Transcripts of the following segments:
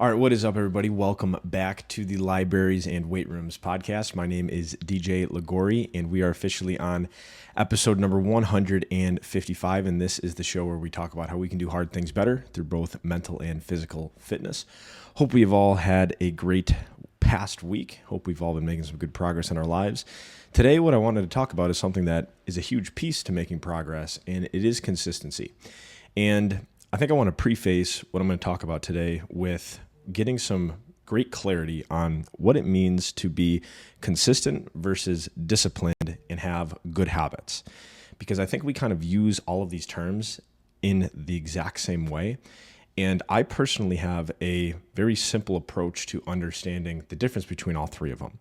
All right, what is up, everybody? Welcome back to the Libraries and Weight Rooms podcast. My name is DJ Ligori, and we are officially on episode number 155. And this is the show where we talk about how we can do hard things better through both mental and physical fitness. Hope we've all had a great past week. Hope we've all been making some good progress in our lives. Today, what I wanted to talk about is something that is a huge piece to making progress, and it is consistency. And I think I want to preface what I'm going to talk about today with getting some great clarity on what it means to be consistent versus disciplined and have good habits. Because I think we kind of use all of these terms in the exact same way. And I personally have a very simple approach to understanding the difference between all three of them.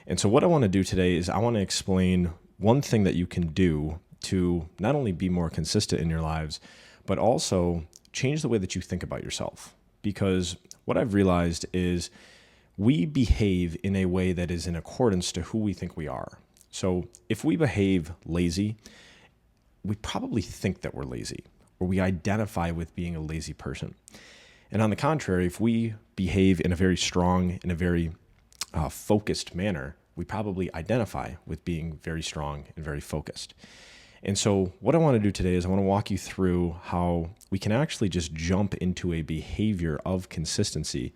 And so what I want to do today is I want to explain one thing that you can do to not only be more consistent in your lives, but also change the way that you think about yourself. Because what I've realized is we behave in a way that is in accordance to who we think we are. So if we behave lazy, we probably think that we're lazy, or we identify with being a lazy person. And on the contrary, if we behave in a very strong, in a very focused manner, we probably identify with being very strong and very focused. And so what I want to do today is I want to walk you through how we can actually just jump into a behavior of consistency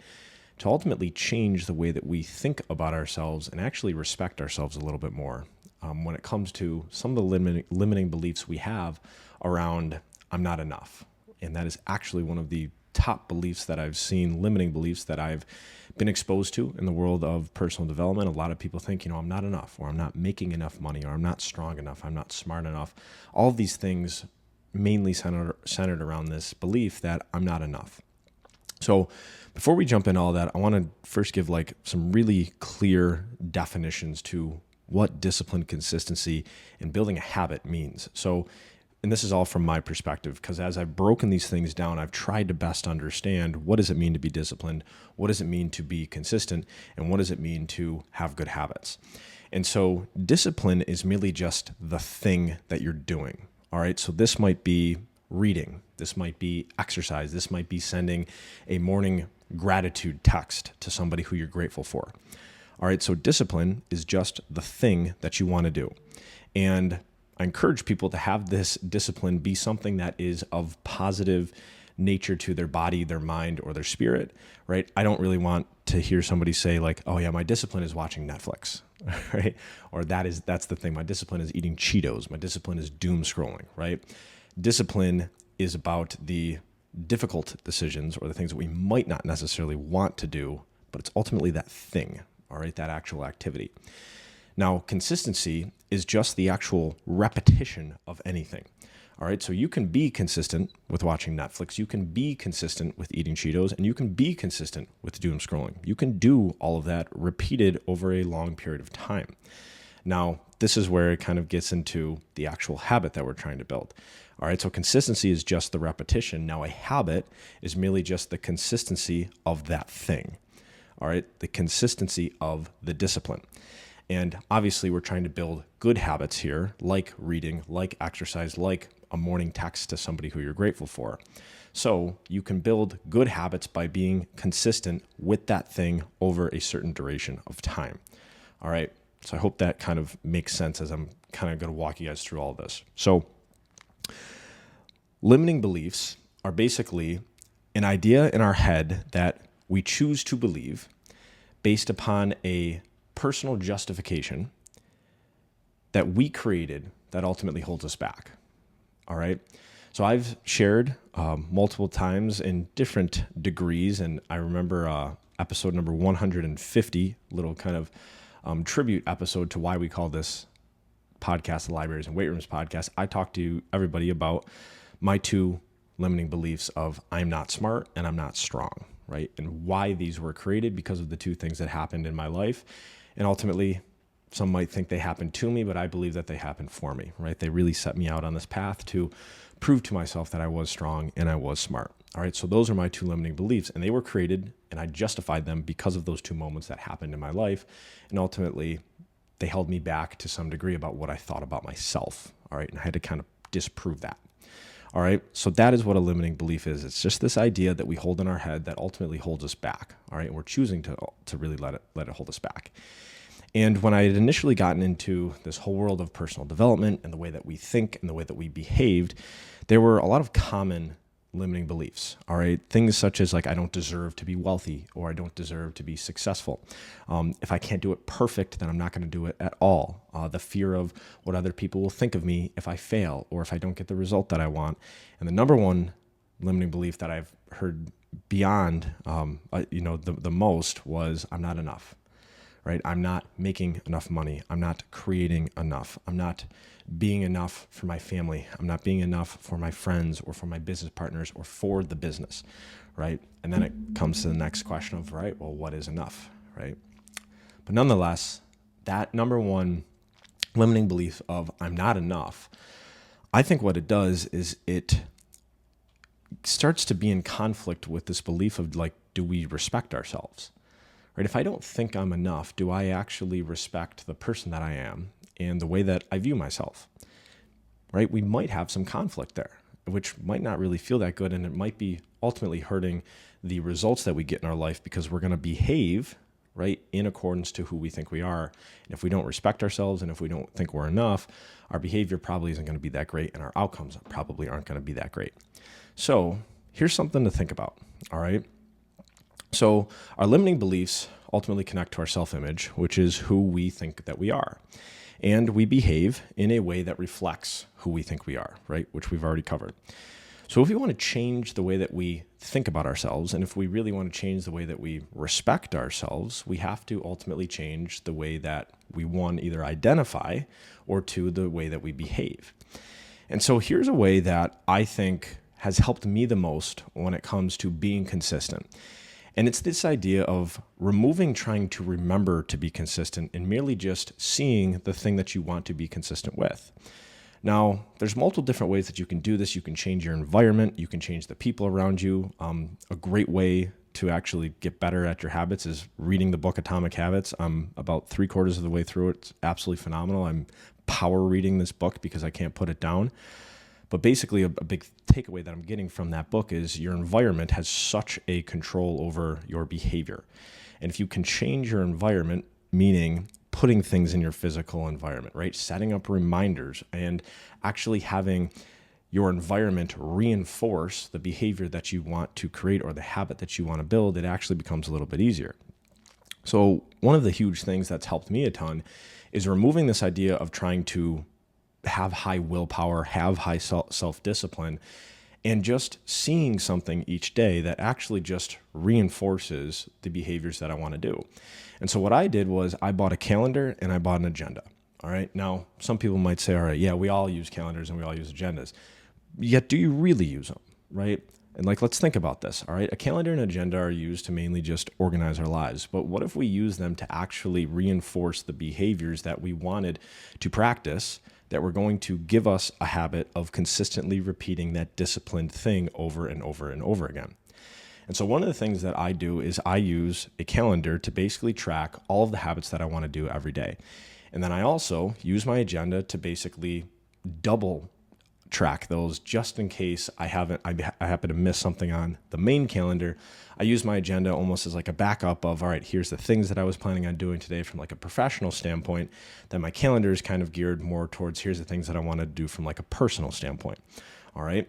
to ultimately change the way that we think about ourselves and actually respect ourselves a little bit more when it comes to some of the limiting beliefs we have around I'm not enough. And that is actually one of the top beliefs that I've seen, limiting beliefs that I've been exposed to in the world of personal development. A lot of people think, I'm not enough, or I'm not making enough money, or I'm not strong enough, I'm not smart enough. All of these things mainly centered around this belief that I'm not enough. So before we jump into all that, I want to first give some really clear definitions to what disciplined consistency and building a habit means. And this is all from my perspective, because as I've broken these things down, I've tried to best understand what does it mean to be disciplined, what does it mean to be consistent, and what does it mean to have good habits. And so discipline is merely just the thing that you're doing. All right, so this might be reading, this might be exercise, this might be sending a morning gratitude text to somebody who you're grateful for. All right, so discipline is just the thing that you want to do. And I encourage people to have this discipline be something that is of positive nature to their body, their mind, or their spirit, right? I don't really want to hear somebody say oh yeah, my discipline is watching Netflix, right? Or that's the thing. My discipline is eating Cheetos. My discipline is doom scrolling, right? Discipline is about the difficult decisions or the things that we might not necessarily want to do, but it's ultimately that thing, all right, that actual activity. Now, consistency is just the actual repetition of anything. All right, so you can be consistent with watching Netflix, you can be consistent with eating Cheetos, and you can be consistent with doom scrolling. You can do all of that repeated over a long period of time. Now, this is where it kind of gets into the actual habit that we're trying to build. All right, so consistency is just the repetition. Now, a habit is merely just the consistency of that thing. All right, the consistency of the discipline. And obviously, we're trying to build good habits here, like reading, like exercise, like a morning text to somebody who you're grateful for. So you can build good habits by being consistent with that thing over a certain duration of time. All right. So I hope that kind of makes sense as I'm kind of going to walk you guys through all this. So limiting beliefs are basically an idea in our head that we choose to believe based upon a personal justification that we created that ultimately holds us back. All right. So I've shared multiple times in different degrees, and I remember episode number 150, little kind of tribute episode to why we call this podcast the Libraries and Weight Rooms podcast. I talked to everybody about my two limiting beliefs of I'm not smart and I'm not strong, right? And why these were created because of the two things that happened in my life. And ultimately, some might think they happened to me, but I believe that they happened for me, right? They really set me out on this path to prove to myself that I was strong and I was smart. All right, so those are my two limiting beliefs, and they were created, and I justified them because of those two moments that happened in my life. And ultimately, they held me back to some degree about what I thought about myself. All right, and I had to kind of disprove that. All right. So that is what a limiting belief is. It's just this idea that we hold in our head that ultimately holds us back. All right. And we're choosing to really let it hold us back. And when I had initially gotten into this whole world of personal development and the way that we think and the way that we behaved, there were a lot of common limiting beliefs. All right. Things such as like, I don't deserve to be wealthy, or I don't deserve to be successful. If I can't do it perfect, then I'm not going to do it at all. The fear of what other people will think of me if I fail or if I don't get the result that I want. And the number one limiting belief that I've heard beyond, the most was I'm not enough. Right? I'm not making enough money. I'm not creating enough. I'm not being enough for my family. I'm not being enough for my friends or for my business partners or for the business, right? And then it comes to the next question of, right, well, what is enough, right? But nonetheless, that number one limiting belief of I'm not enough, I think what it does is it starts to be in conflict with this belief of like, do we respect ourselves? Right? If I don't think I'm enough, do I actually respect the person that I am and the way that I view myself? Right? We might have some conflict there, which might not really feel that good, and it might be ultimately hurting the results that we get in our life because we're going to behave, right, in accordance to who we think we are. And if we don't respect ourselves and if we don't think we're enough, our behavior probably isn't going to be that great, and our outcomes probably aren't going to be that great. So here's something to think about, all right? So our limiting beliefs ultimately connect to our self-image, which is who we think that we are. And we behave in a way that reflects who we think we are, right? Which we've already covered. So if we want to change the way that we think about ourselves, and if we really want to change the way that we respect ourselves, we have to ultimately change the way that we, one, either identify, or two, the way that we behave. And so here's a way that I think has helped me the most when it comes to being consistent. And it's this idea of removing trying to remember to be consistent and merely just seeing the thing that you want to be consistent with. Now, there's multiple different ways that you can do this. You can change your environment. You can change the people around you. A great way to actually get better at your habits is reading the book Atomic Habits. I'm about 3/4 of the way through it. It's absolutely phenomenal. I'm power reading this book because I can't put it down. But basically, a big takeaway that I'm getting from that book is your environment has such a control over your behavior. And if you can change your environment, meaning putting things in your physical environment, right? Setting up reminders and actually having your environment reinforce the behavior that you want to create or the habit that you want to build, it actually becomes a little bit easier. So one of the huge things that's helped me a ton is removing this idea of trying to have high willpower, have high self-discipline, and just seeing something each day that actually just reinforces the behaviors that I want to do. And so what I did was I bought a calendar and I bought an agenda. All right. Now, some people might say, all right, yeah, we all use calendars and we all use agendas. Yet, do you really use them? Right. And let's think about this. All right. A calendar and agenda are used to mainly just organize our lives. But what if we use them to actually reinforce the behaviors that we wanted to practice, that were going to give us a habit of consistently repeating that disciplined thing over and over and over again? And so one of the things that I do is I use a calendar to basically track all of the habits that I want to do every day. And then I also use my agenda to basically double track those just in case I happen to miss something on the main calendar. I use my agenda almost as like a backup of, all right, here's the things that I was planning on doing today from like a professional standpoint. Then my calendar is kind of geared more towards here's the things that I want to do from like a personal standpoint. All right.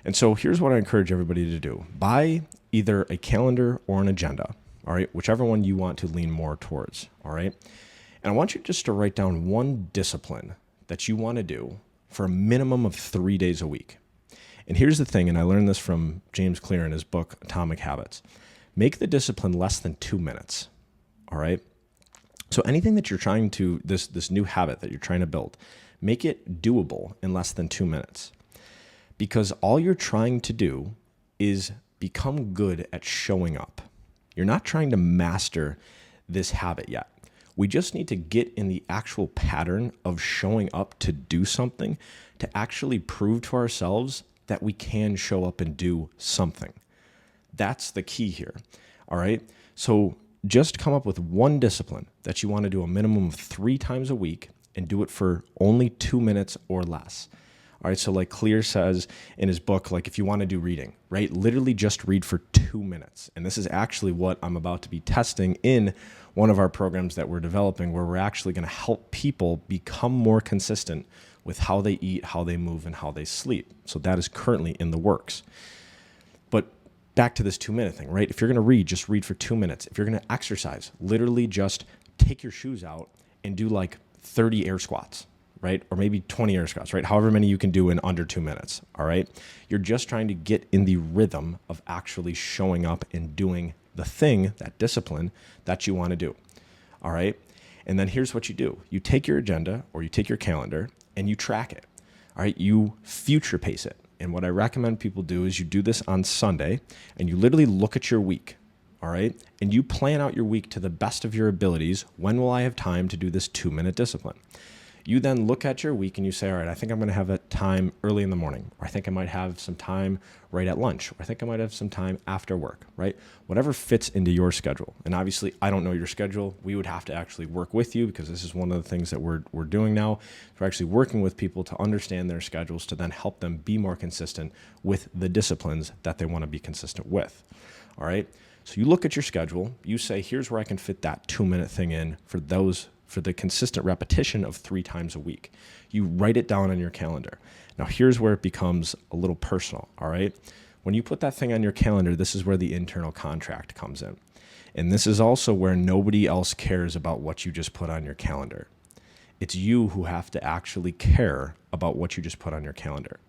And so here's what I encourage everybody to do. Buy either a calendar or an agenda. All right. Whichever one you want to lean more towards. All right. And I want you just to write down one discipline that you want to do for a minimum of 3 days a week. And here's the thing, and I learned this from James Clear in his book, Atomic Habits. Make the discipline less than 2 minutes, all right? So anything that you're trying to, this new habit that you're trying to build, make it doable in less than 2 minutes. Because all you're trying to do is become good at showing up. You're not trying to master this habit yet. We just need to get in the actual pattern of showing up to do something, to actually prove to ourselves that we can show up and do something. That's the key here. All right. So just come up with one discipline that you want to do a minimum of 3 times a week and do it for only 2 minutes or less. All right, so like Clear says in his book, like if you want to do reading, right, literally just read for 2 minutes. And this is actually what I'm about to be testing in one of our programs that we're developing, where we're actually going to help people become more consistent with how they eat, how they move, and how they sleep. So that is currently in the works. But back to this 2-minute thing, right? If you're going to read, just read for 2 minutes. If you're going to exercise, literally just take your shoes out and do like 30 air squats, right? Or maybe 20 air squats, right? However many you can do in under 2 minutes, all right? You're just trying to get in the rhythm of actually showing up and doing the thing, that discipline that you want to do, all right? And then here's what you do. You take your agenda or you take your calendar and you track it, all right? You future pace it. And what I recommend people do is you do this on Sunday and you literally look at your week, all right? And you plan out your week to the best of your abilities. When will I have time to do this 2-minute discipline? You then look at your week and you say, all right, I think I'm going to have a time early in the morning, or I think I might have some time right at lunch, or I think I might have some time after work, right? Whatever fits into your schedule. And obviously, I don't know your schedule. We would have to actually work with you, because this is one of the things that we're doing now. We're actually working with people to understand their schedules to then help them be more consistent with the disciplines that they want to be consistent with, all right? So you look at your schedule, you say, here's where I can fit that 2-minute thing in for the consistent repetition of 3 times a week. You write it down on your calendar. Now, here's where it becomes a little personal, all right? When you put that thing on your calendar, this is where the internal contract comes in. And this is also where nobody else cares about what you just put on your calendar. It's you who have to actually care about what you just put on your calendar,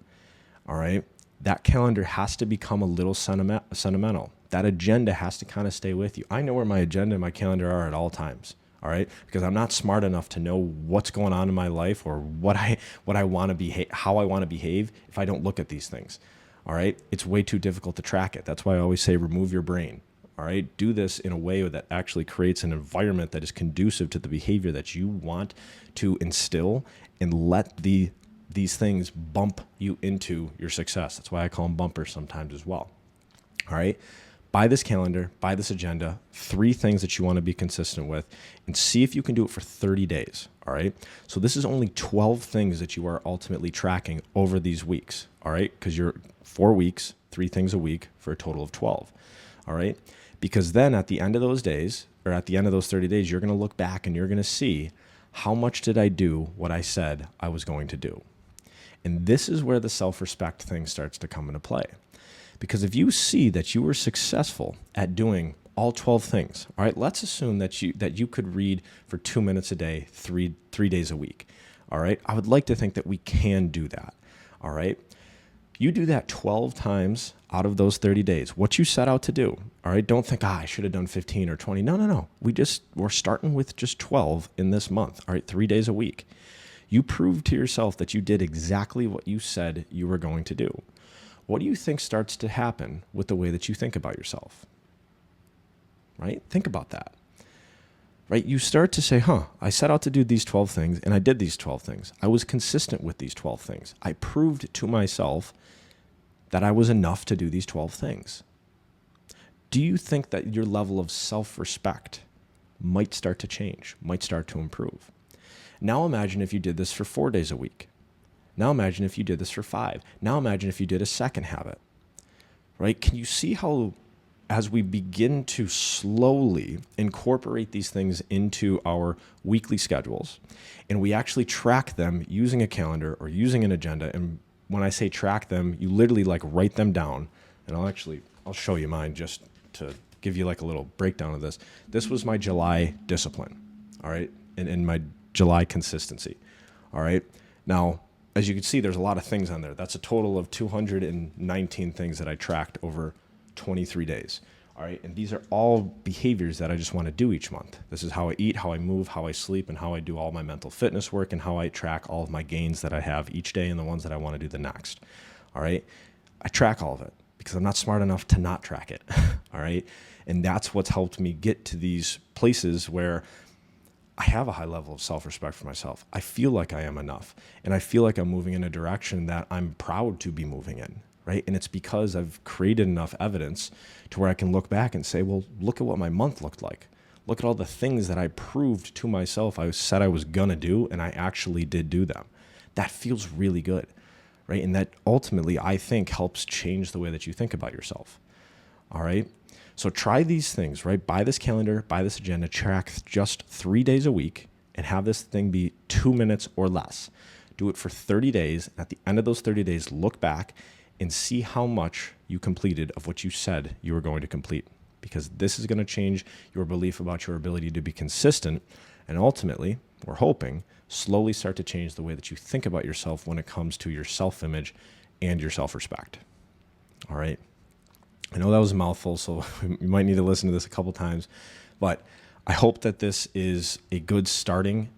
all right? That calendar has to become a little sentimental. That agenda has to kind of stay with you. I know where my agenda and my calendar are at all times. All right, because I'm not smart enough to know what's going on in my life or what I want to behave, how I want to behave if I don't look at these things. All right, it's way too difficult to track it. That's why I always say remove your brain. All right, do this in a way that actually creates an environment that is conducive to the behavior that you want to instill, and let these things bump you into your success. That's why I call them bumpers sometimes as well. All right. Buy this calendar, buy this agenda, 3 things that you want to be consistent with, and see if you can do it for 30 days, all right? So this is only 12 things that you are ultimately tracking over these weeks, all right? Because you're 4 weeks, 3 things a week for a total of 12, all right? Because then at the end of those days, or at the end of those 30 days, you're going to look back and you're going to see, how much did I do what I said I was going to do? And this is where the self-respect thing starts to come into play. Because if you see that you were successful at doing all 12 things, all right, let's assume that you could read for 2 minutes a day, three days a week, all right? I would like to think that we can do that, all right? You do that 12 times out of those 30 days, what you set out to do, all right? Don't think, I should have done 15 or 20. No. We're starting with just 12 in this month, all right, 3 days a week. You proved to yourself that you did exactly what you said you were going to do. What do you think starts to happen with the way that you think about yourself? Right? Think about that. Right? You start to say, I set out to do these 12 things and I did these 12 things. I was consistent with these 12 things. I proved to myself that I was enough to do these 12 things. Do you think that your level of self-respect might start to change, might start to improve? Now imagine if you did this for 4 days a week. Now imagine if you did this for 5. Now imagine if you did a second habit, right? Can you see how, as we begin to slowly incorporate these things into our weekly schedules, and we actually track them using a calendar or using an agenda, and when I say track them, you literally like write them down, and I'll show you mine just to give you like a little breakdown of this. This was my July discipline, all right, and my July consistency, all right? Now, as you can see, there's a lot of things on there. That's a total of 219 things that I tracked over 23 days. All right. And these are all behaviors that I just want to do each month. This is how I eat, how I move, how I sleep, and how I do all my mental fitness work, and how I track all of my gains that I have each day and the ones that I want to do the next. All right. I track all of it because I'm not smart enough to not track it. All right. And that's what's helped me get to these places where I have a high level of self-respect for myself. I feel like I am enough, and I feel like I'm moving in a direction that I'm proud to be moving in, right? And it's because I've created enough evidence to where I can look back and say, well, look at what my month looked like. Look at all the things that I proved to myself I said I was going to do, and I actually did do them. That feels really good, right? And that ultimately, I think, helps change the way that you think about yourself. All right. So try these things, right? Buy this calendar, buy this agenda, track just 3 days a week, and have this thing be 2 minutes or less. Do it for 30 days. At the end of those 30 days, look back and see how much you completed of what you said you were going to complete, because this is going to change your belief about your ability to be consistent. And ultimately, we're hoping, slowly start to change the way that you think about yourself when it comes to your self-image and your self-respect. All right. I know that was a mouthful, so you might need to listen to this a couple times, but I hope that this is a good starting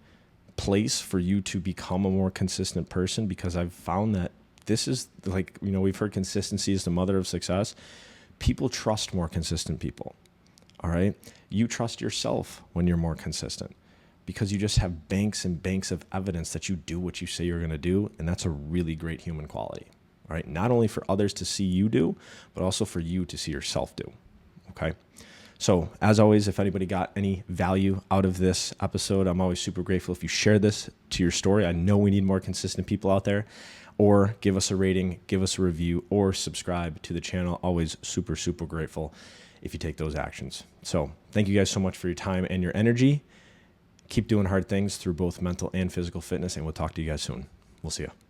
place for you to become a more consistent person, because I've found that this is like, we've heard consistency is the mother of success. People trust more consistent people. All right. You trust yourself when you're more consistent, because you just have banks and banks of evidence that you do what you say you're going to do. And that's a really great human quality. All right. Not only for others to see you do, but also for you to see yourself do. Okay. So as always, if anybody got any value out of this episode, I'm always super grateful if you share this to your story. I know we need more consistent people out there. Or give us a rating, give us a review, or subscribe to the channel. Always super, super grateful if you take those actions. So thank you guys so much for your time and your energy. Keep doing hard things through both mental and physical fitness, and we'll talk to you guys soon. We'll see you.